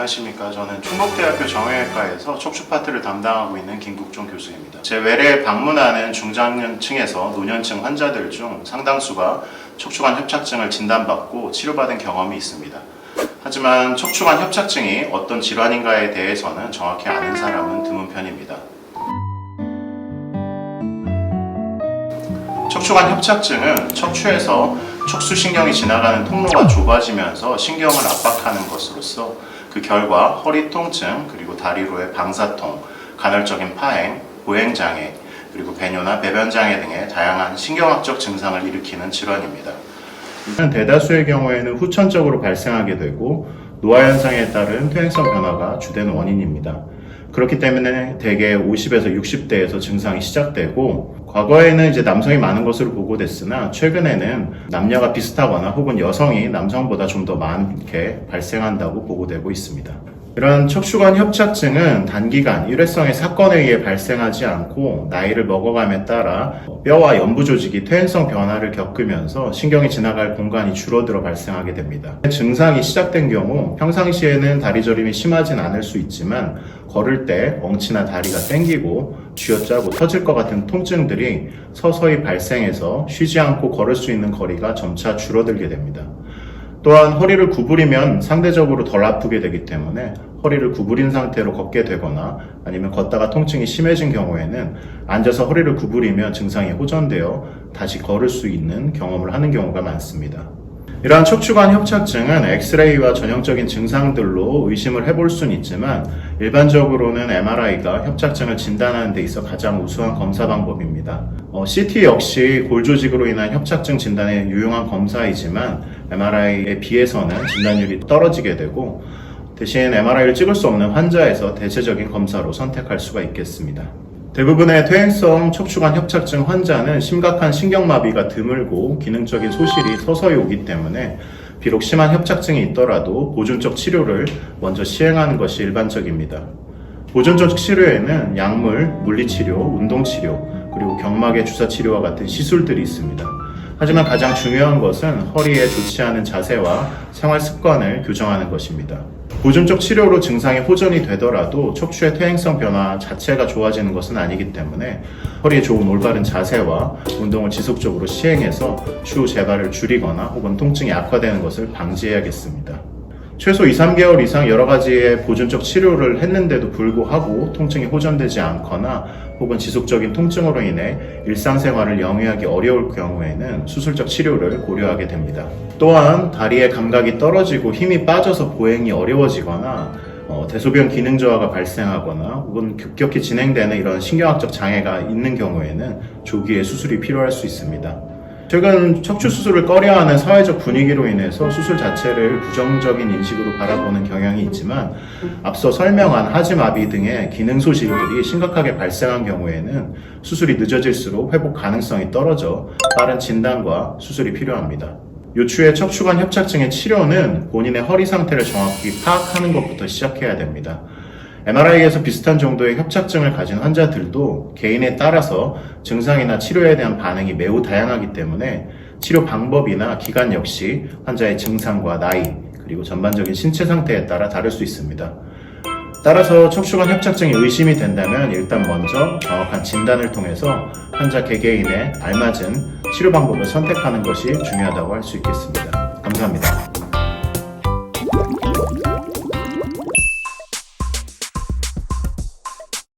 안녕하십니까. 저는 충북대학교 정형외과에서 척추 파트를 담당하고 있는 김국종 교수입니다. 제 외래에 방문하는 중장년층에서 노년층 환자들 중 상당수가 척추관 협착증을 진단받고 치료받은 경험이 있습니다. 하지만 척추관 협착증이 어떤 질환인가에 대해서는 정확히 아는 사람은 드문 편입니다. 척추관 협착증은 척추에서 척수신경이 지나가는 통로가 좁아지면서 신경을 압박하는 것으로서 그 결과 허리 통증, 그리고 다리로의 방사통, 간헐적인 파행, 보행장애, 그리고 배뇨나 배변장애 등의 다양한 신경학적 증상을 일으키는 질환입니다. 대다수의 경우에는 후천적으로 발생하게 되고 노화현상에 따른 퇴행성 변화가 주된 원인입니다. 그렇기 때문에 대개 50에서 60대에서 증상이 시작되고, 과거에는 이제 남성이 많은 것으로 보고됐으나 최근에는 남녀가 비슷하거나 혹은 여성이 남성보다 좀 더 많게 발생한다고 보고되고 있습니다. 이런 척추관 협착증은 단기간 일회성의 사건에 의해 발생하지 않고 나이를 먹어감에 따라 뼈와 연부 조직이 퇴행성 변화를 겪으면서 신경이 지나갈 공간이 줄어들어 발생하게 됩니다. 증상이 시작된 경우 평상시에는 다리 저림이 심하진 않을 수 있지만 걸을 때 엉치나 다리가 땡기고 쥐어짜고 터질 것 같은 통증들이 서서히 발생해서 쉬지 않고 걸을 수 있는 거리가 점차 줄어들게 됩니다. 또한 허리를 구부리면 상대적으로 덜 아프게 되기 때문에 허리를 구부린 상태로 걷게 되거나 아니면 걷다가 통증이 심해진 경우에는 앉아서 허리를 구부리면 증상이 호전되어 다시 걸을 수 있는 경험을 하는 경우가 많습니다. 이러한 척추관 협착증은 엑스레이와 전형적인 증상들로 의심을 해볼 수는 있지만 일반적으로는 MRI가 협착증을 진단하는 데 있어 가장 우수한 검사 방법입니다. CT 역시 골 조직으로 인한 협착증 진단에 유용한 검사이지만 MRI에 비해서는 진단율이 떨어지게 되고, 대신 MRI를 찍을 수 없는 환자에서 대체적인 검사로 선택할 수가 있겠습니다. 대부분의 퇴행성 척추관 협착증 환자는 심각한 신경마비가 드물고 기능적인 소실이 서서히 오기 때문에 비록 심한 협착증이 있더라도 보존적 치료를 먼저 시행하는 것이 일반적입니다. 보존적 치료에는 약물, 물리치료, 운동치료, 그리고 경막의 주사치료와 같은 시술들이 있습니다. 하지만 가장 중요한 것은 허리에 좋지 않은 자세와 생활 습관을 교정하는 것입니다. 보존적 치료로 증상이 호전이 되더라도 척추의 퇴행성 변화 자체가 좋아지는 것은 아니기 때문에 허리에 좋은 올바른 자세와 운동을 지속적으로 시행해서 추후 재발을 줄이거나 혹은 통증이 악화되는 것을 방지해야겠습니다. 최소 2-3개월 이상 여러 가지의 보존적 치료를 했는데도 불구하고 통증이 호전되지 않거나 혹은 지속적인 통증으로 인해 일상생활을 영위하기 어려울 경우에는 수술적 치료를 고려하게 됩니다. 또한 다리의 감각이 떨어지고 힘이 빠져서 보행이 어려워지거나 대소변 기능 저하가 발생하거나 혹은 급격히 진행되는 이런 신경학적 장애가 있는 경우에는 조기에 수술이 필요할 수 있습니다. 최근 척추 수술을 꺼려하는 사회적 분위기로 인해서 수술 자체를 부정적인 인식으로 바라보는 경향이 있지만, 앞서 설명한 하지마비 등의 기능 소실들이 심각하게 발생한 경우에는 수술이 늦어질수록 회복 가능성이 떨어져 빠른 진단과 수술이 필요합니다. 요추의 척추관 협착증의 치료는 본인의 허리 상태를 정확히 파악하는 것부터 시작해야 됩니다. MRI에서 비슷한 정도의 협착증을 가진 환자들도 개인에 따라서 증상이나 치료에 대한 반응이 매우 다양하기 때문에 치료 방법이나 기간 역시 환자의 증상과 나이, 그리고 전반적인 신체 상태에 따라 다를 수 있습니다. 따라서 척추관 협착증이 의심이 된다면 일단 먼저 정확한 진단을 통해서 환자 개개인에 알맞은 치료 방법을 선택하는 것이 중요하다고 할 수 있겠습니다. 감사합니다.